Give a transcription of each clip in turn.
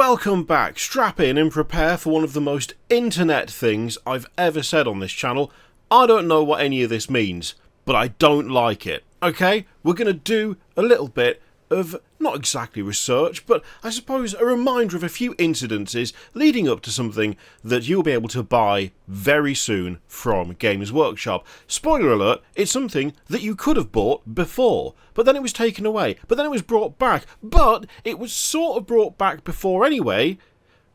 Welcome back, strap in and prepare for one of the most internet things I've ever said on this channel. I don't know what any of this means, but I don't like it, okay? We're going to do a little bit of, not exactly research, but I suppose a reminder of a few incidences leading up to something that you'll be able to buy very soon from Games Workshop. Spoiler alert, it's something that you could have bought before, but then it was taken away, but then it was brought back, but it was sort of brought back before anyway.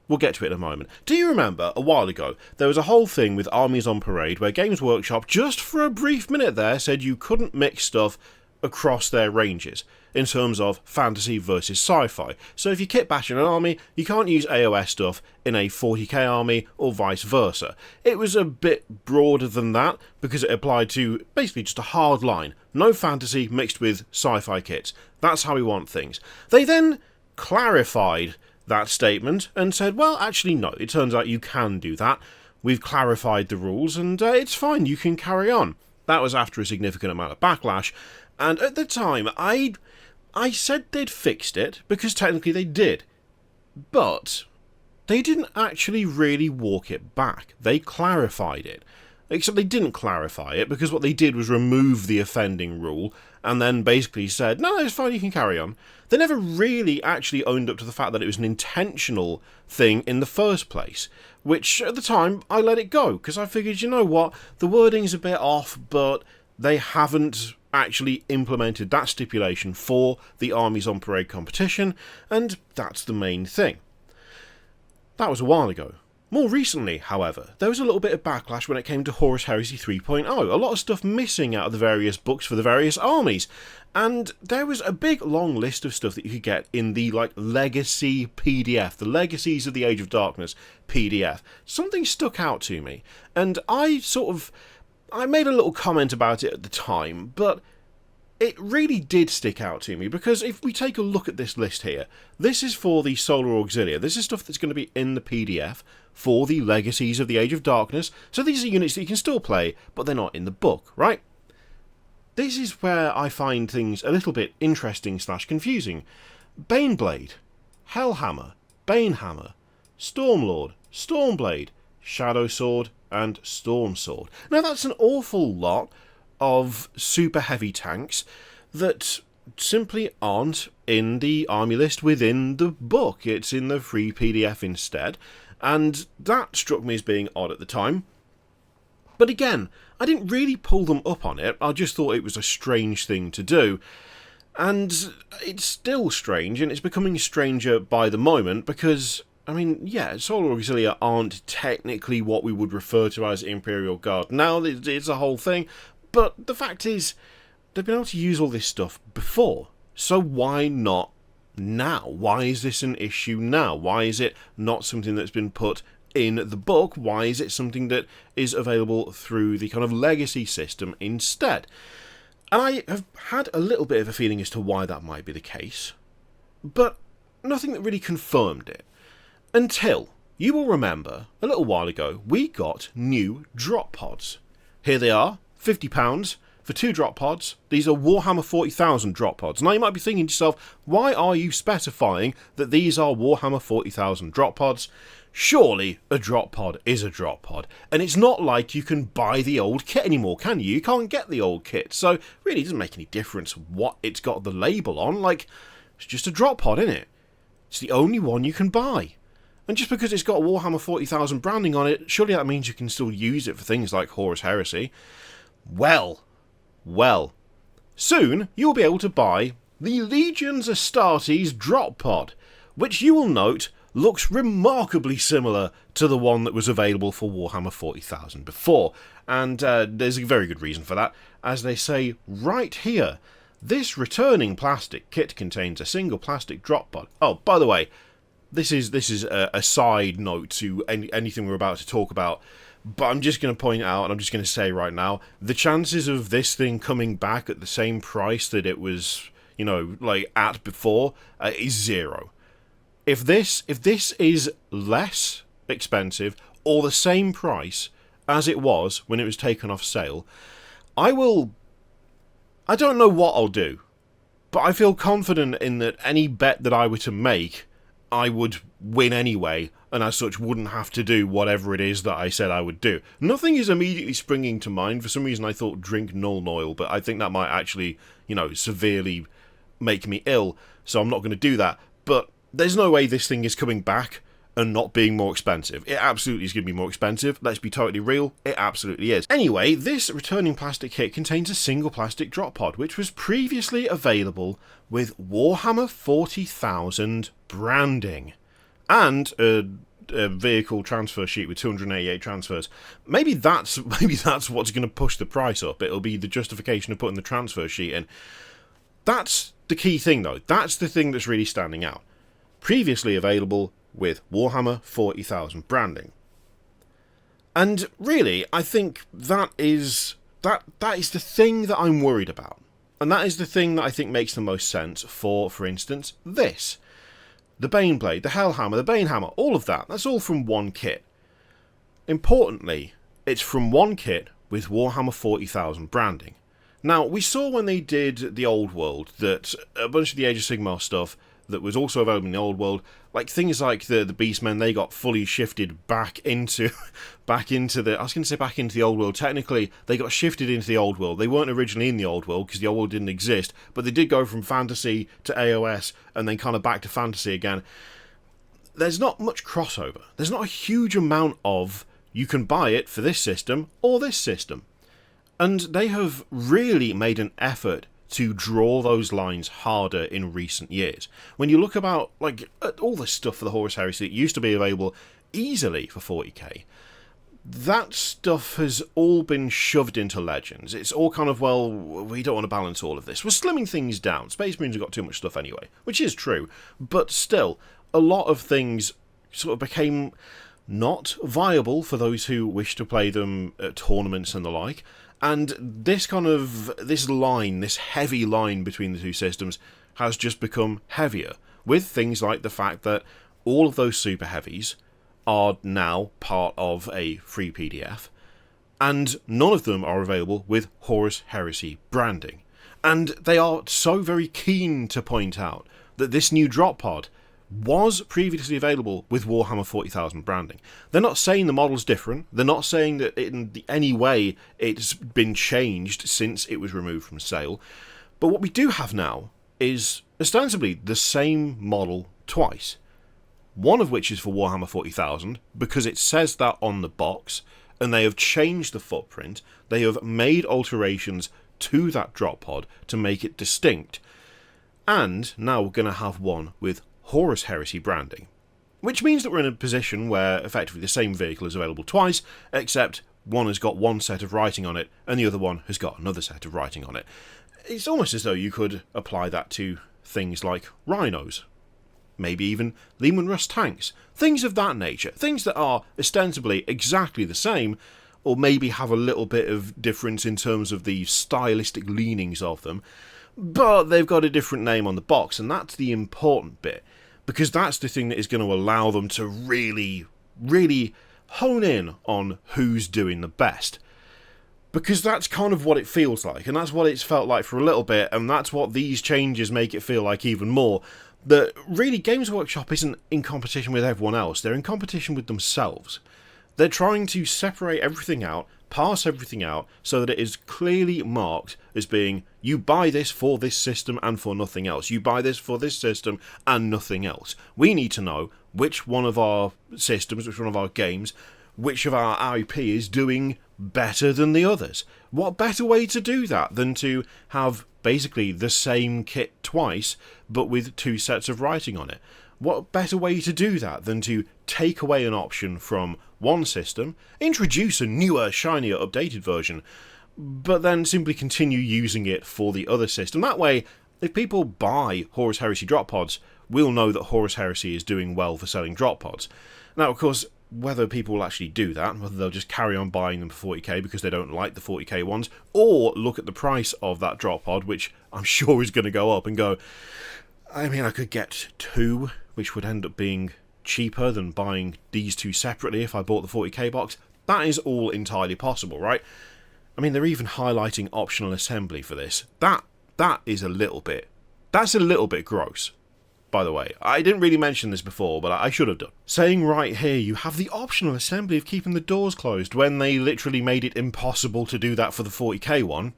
We'll get to it in a moment. Do you remember, a while ago, there was a whole thing with Armies on Parade where Games Workshop, just for a brief minute there, said you couldn't mix stuff across their ranges in terms of fantasy versus sci-fi. So if you kit bash in an army, you can't use AOS stuff in a 40k army or vice versa. It was a bit broader than that because it applied to basically just a hard line. No fantasy mixed with sci-fi kits. That's how we want things. They then clarified that statement and said, well, actually no, it turns out you can do that. We've clarified the rules and it's fine, you can carry on. That was after a significant amount of backlash, and at the time I said they'd fixed it, because technically they did, but they didn't actually really walk it back. They clarified it. Except they didn't clarify it, because what they did was remove the offending rule, and then basically said, no, it's fine, you can carry on. They never really actually owned up to the fact that it was an intentional thing in the first place, which at the time I let it go, because I figured, you know what, the wording's a bit off, but they haven't actually implemented that stipulation for the Armies on Parade competition, and that's the main thing. That was a while ago. More recently, however, there was a little bit of backlash when it came to Horus Heresy 3.0, a lot of stuff missing out of the various books for the various armies, and there was a big long list of stuff that you could get in the Legacy PDF, the Legacies of the Age of Darkness PDF. Something stuck out to me, and I made a little comment about it at the time, but it really did stick out to me, because if we take a look at this list here, this is for the Solar Auxilia. This is stuff that's going to be in the PDF for the Legacies of the Age of Darkness, so these are units that you can still play, but they're not in the book, right? This is where I find things a little bit interesting / confusing. Baneblade, Hellhammer, Banehammer, Stormlord, Stormblade, Shadow Sword, and Storm Sword. Now that's an awful lot of super heavy tanks that simply aren't in the army list within the book. It's in the free PDF instead, and that struck me as being odd at the time. But again, I didn't really pull them up on it, I just thought it was a strange thing to do. And it's still strange, and it's becoming stranger by the moment, because I mean, yeah, Solar Auxilia aren't technically what we would refer to as Imperial Guard. Now, it's a whole thing, but the fact is, they've been able to use all this stuff before, so why not now? Why is this an issue now? Why is it not something that's been put in the book? Why is it something that is available through the kind of legacy system instead? And I have had a little bit of a feeling as to why that might be the case, but nothing that really confirmed it. Until, you will remember, a little while ago, we got new drop pods. Here they are, £50 for 2 drop pods. These are Warhammer 40,000 drop pods. Now you might be thinking to yourself, why are you specifying that these are Warhammer 40,000 drop pods? Surely a drop pod is a drop pod, and it's not like you can buy the old kit anymore, can you? You can't get the old kit, so really it doesn't make any difference what it's got the label on. It's just a drop pod, isn't it? It's the only one you can buy. And just because it's got Warhammer 40,000 branding on it, surely that means you can still use it for things like Horus Heresy. Well, soon you'll be able to buy the Legions Astartes drop pod, which you will note looks remarkably similar to the one that was available for Warhammer 40,000 before, and there's a very good reason for that, as they say right here. This returning plastic kit contains a single plastic drop pod. Oh, by the way, This is a side note to anything we're about to talk about, but I'm just going to point out, and I'm just going to say right now, the chances of this thing coming back at the same price that it was, at before, is 0. If this is less expensive or the same price as it was when it was taken off sale, I don't know what I'll do, but I feel confident in that any bet that I were to make, I would win anyway, and as such wouldn't have to do whatever it is that I said I would do. Nothing is immediately springing to mind. For some reason I thought drink Null Oil, but I think that might actually, severely make me ill, so I'm not going to do that. But there's no way this thing is coming back and not being more expensive. It absolutely is going to be more expensive. Let's be totally real, it absolutely is. Anyway, this returning plastic kit contains a single plastic drop pod, which was previously available with Warhammer 40,000 branding, and a vehicle transfer sheet with 288 transfers. Maybe that's what's going to push the price up. It'll be the justification of putting the transfer sheet in. That's the key thing, though. That's the thing that's really standing out. Previously available with Warhammer 40,000 branding. And really, I think that is the thing that I'm worried about. And that is the thing that I think makes the most sense for instance, this. The Baneblade, the Hellhammer, the Banehammer, all of that. That's all from one kit. Importantly, it's from one kit with Warhammer 40,000 branding. Now, we saw when they did the Old World that a bunch of the Age of Sigmar stuff that was also available in the Old World, like things like the Beastmen, they got fully shifted back into the Old World. Technically, they got shifted into the Old World. They weren't originally in the Old World because the Old World didn't exist, but they did go from fantasy to AOS and then kind of back to fantasy again. There's not much crossover. There's not a huge amount of you can buy it for this system or this system. And they have really made an effort to draw those lines harder in recent years. When you look about, at all this stuff for the Horus Heresy that used to be available easily for 40k, that stuff has all been shoved into Legends. It's all kind of, well, we don't want to balance all of this. We're slimming things down. Space Marines have got too much stuff anyway, which is true. But still, a lot of things sort of became not viable for those who wish to play them at tournaments and the like. And this heavy line between the two systems has just become heavier, with things like the fact that all of those super heavies are now part of a free PDF, and none of them are available with Horus Heresy branding. And they are so very keen to point out that this new drop pod was previously available with Warhammer 40,000 branding. They're not saying the model's different. They're not saying that in any way it's been changed since it was removed from sale. But what we do have now is ostensibly the same model twice. One of which is for Warhammer 40,000 because it says that on the box, and they have changed the footprint. They have made alterations to that drop pod to make it distinct. And now we're going to have one with Horus Heresy branding, which means that we're in a position where effectively the same vehicle is available twice, except one has got one set of writing on it and the other one has got another set of writing on it. It's almost as though you could apply that to things like rhinos, maybe even Leman Russ tanks, things of that nature, things that are ostensibly exactly the same, or maybe have a little bit of difference in terms of the stylistic leanings of them, but they've got a different name on the box, and that's the important bit. Because that's the thing that is going to allow them to really, really hone in on who's doing the best. Because that's kind of what it feels like, and that's what it's felt like for a little bit, and that's what these changes make it feel like even more. That really Games Workshop isn't in competition with everyone else, they're in competition with themselves. They're trying to separate everything out, parse everything out, so that it is clearly marked as being, you buy this for this system and for nothing else. You buy this for this system and nothing else. We need to know which one of our systems, which one of our games, which of our IP is doing better than the others. What better way to do that than to have basically the same kit twice, but with two sets of writing on it? What better way to do that than to take away an option from one system, introduce a newer, shinier, updated version, but then simply continue using it for the other system? That way, if people buy Horus Heresy drop pods, we'll know that Horus Heresy is doing well for selling drop pods. Now, of course, whether people will actually do that, whether they'll just carry on buying them for 40k because they don't like the 40k ones, or look at the price of that drop pod, which I'm sure is going to go up, and go, I mean, I could get two, which would end up being cheaper than buying these two separately if I bought the 40k box. That is all entirely possible, right? I mean, they're even highlighting optional assembly for this. That's a little bit gross. by the way. I didn't really mention this before, but I should have done. Saying right here, you have the optional assembly of keeping the doors closed when they literally made it impossible to do that for the 40k one.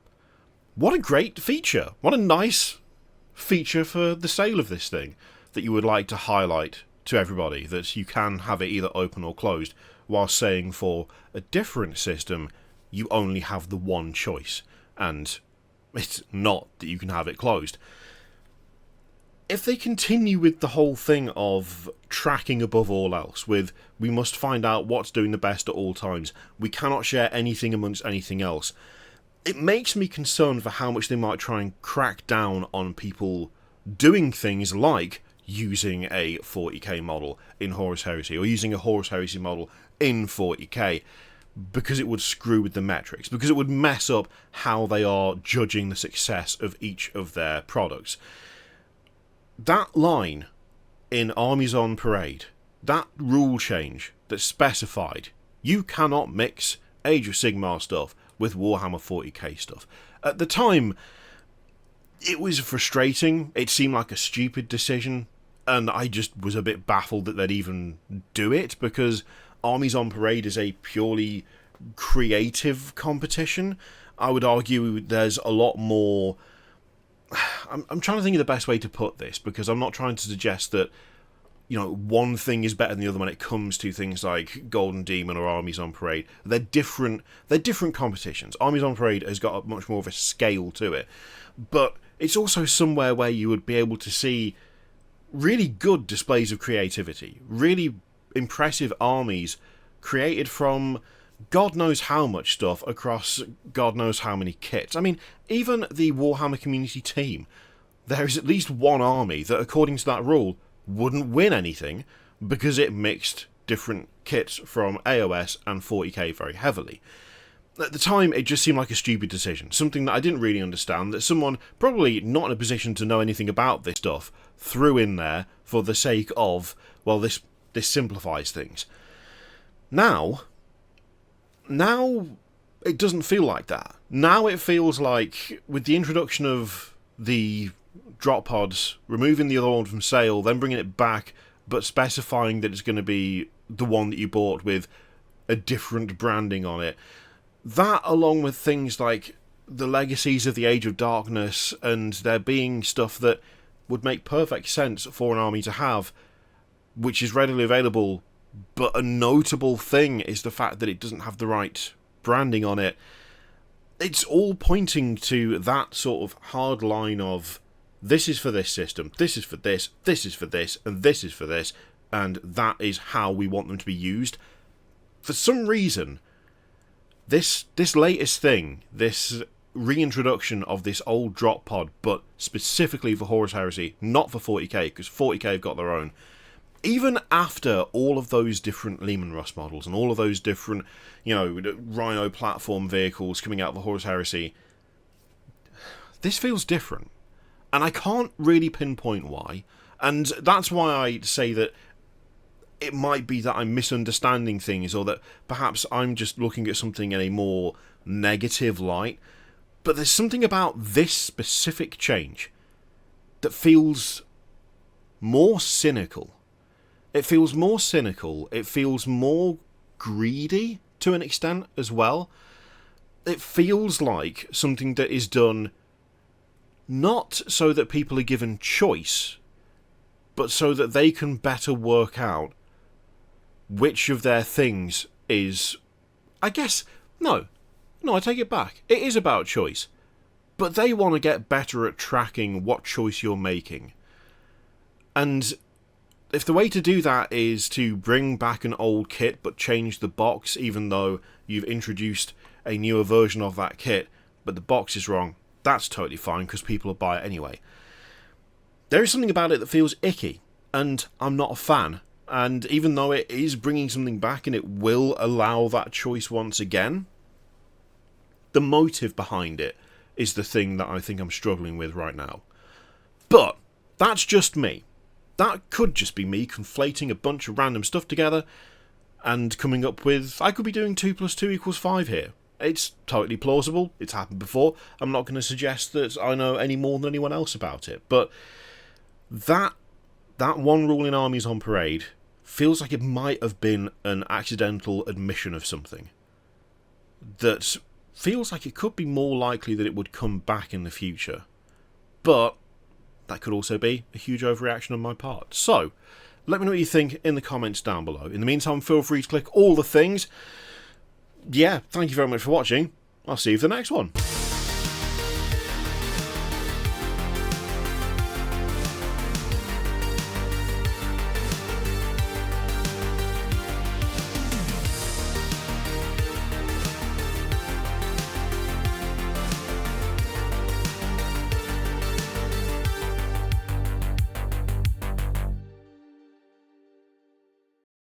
What a great feature. What a nice feature for the sale of this thing that you would like to highlight to everybody, that you can have it either open or closed, while saying for a different system you only have the one choice, and it's not that you can have it closed. If they continue with the whole thing of tracking above all else, with we must find out what's doing the best at all times, we cannot share anything amongst anything else, it makes me concerned for how much they might try and crack down on people doing things like using a 40k model in Horus Heresy, or using a Horus Heresy model in 40k, because it would screw with the metrics, because it would mess up how they are judging the success of each of their products. That line in Armies on Parade, that rule change that specified you cannot mix Age of Sigmar stuff with Warhammer 40k stuff. At the time, it was frustrating, it seemed like a stupid decision, and I just was a bit baffled that they'd even do it, because Armies on Parade is a purely creative competition. I would argue there's a lot more... I'm trying to think of the best way to put this, because I'm not trying to suggest that, you know, one thing is better than the other when it comes to things like Golden Demon or Armies on Parade. They're different competitions. Armies on Parade has got much more of a scale to it, but it's also somewhere where you would be able to see really good displays of creativity, really impressive armies created from God knows how much stuff across God knows how many kits. I mean, even the Warhammer community team, there is at least one army that, according to that rule, wouldn't win anything because it mixed different kits from AOS and 40k very heavily. At the time, it just seemed like a stupid decision, something that I didn't really understand, that someone, probably not in a position to know anything about this stuff, threw in there for the sake of, well, this simplifies things. Now it doesn't feel like that. Now it feels like, with the introduction of the drop pods, removing the other one from sale, then bringing it back, but specifying that it's going to be the one that you bought with a different branding on it, that, along with things like the legacies of the Age of Darkness, and there being stuff that would make perfect sense for an army to have, which is readily available, but a notable thing is the fact that it doesn't have the right branding on it. It's all pointing to that sort of hard line of, this is for this system, this is for this, this is for this, and this is for this, and that is how we want them to be used. For some reason, this latest thing, this reintroduction of this old drop pod, but specifically for Horus Heresy, not for 40k, because 40k have got their own, even after all of those different Lehman Russ models and all of those different, you know, Rhino platform vehicles coming out of the Horus Heresy, this feels different. And I can't really pinpoint why. And that's why I say that it might be that I'm misunderstanding things, or that perhaps I'm just looking at something in a more negative light. But there's something about this specific change that feels more cynical. It feels more cynical. It feels more greedy to an extent as well. It feels like something that is done not so that people are given choice, but so that they can better work out which of their things is... I guess... No, I take it back. It is about choice. But they want to get better at tracking what choice you're making. And if the way to do that is to bring back an old kit but change the box, even though you've introduced a newer version of that kit, but the box is wrong, that's totally fine because people will buy it anyway. There is something about it that feels icky, and I'm not a fan. And even though it is bringing something back and it will allow that choice once again, the motive behind it is the thing that I think I'm struggling with right now. But that's just me. That could just be me conflating a bunch of random stuff together and coming up with, I could be doing 2 + 2 = 5 here. It's totally plausible. It's happened before. I'm not going to suggest that I know any more than anyone else about it. But that that one rule in Armies on Parade feels like it might have been an accidental admission of something that feels like it could be more likely that it would come back in the future. But that could also be a huge overreaction on my part. So, let me know what you think in the comments down below. In the meantime, feel free to click all the things. Yeah, thank you very much for watching. I'll see you for the next one.